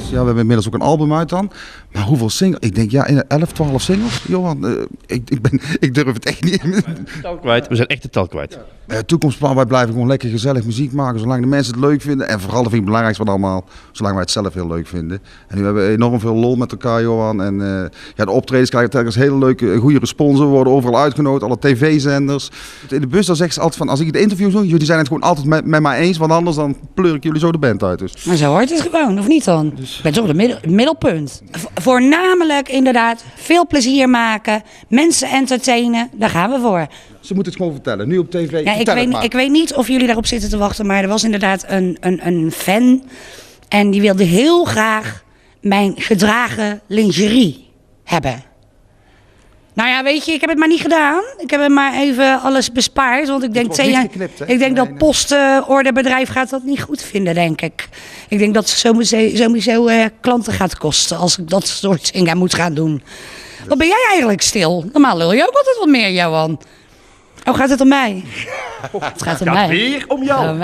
Ja, we hebben inmiddels ook een album uit dan. Maar hoeveel singles? Ik denk 11, 12 singles. Johan, ik durf het echt niet. We zijn echt de tel kwijt. Toekomstplan, wij blijven gewoon lekker gezellig muziek maken. Zolang de mensen het leuk vinden. En vooral, dat vind ik het belangrijkste van allemaal. Zolang wij het zelf heel leuk vinden. En nu hebben we enorm veel lol met elkaar, Johan. En de optredens krijgen telkens hele leuke, goede responsen. We worden overal uitgenodigd, alle tv-zenders. In de bus dan zegt ze altijd van, als ik het interview doe, jullie zijn het gewoon altijd met mij eens. Want anders dan pleur ik jullie zo de band uit. Dus. Maar zo hoort het gewoon, of niet dan? Ik ben toch het middelpunt. Voornamelijk inderdaad veel plezier maken, mensen entertainen, daar gaan we voor. Ze moeten het gewoon vertellen, nu op tv. Ja, ik weet niet of jullie daarop zitten te wachten, maar er was inderdaad een fan. En die wilde heel graag mijn gedragen lingerie hebben. Nou ja, weet je, ik heb het maar niet gedaan. Ik heb het maar even alles bespaard. Want ik denk, dat postorderbedrijf gaat dat niet goed vinden, denk ik. Ik denk dat het sowieso klanten gaat kosten als ik dat soort dingen moet gaan doen. Wat ben jij eigenlijk stil? Normaal lul je ook altijd wat meer, Johan. Oh, gaat het om mij? Het gaat om mij. Weer om jou.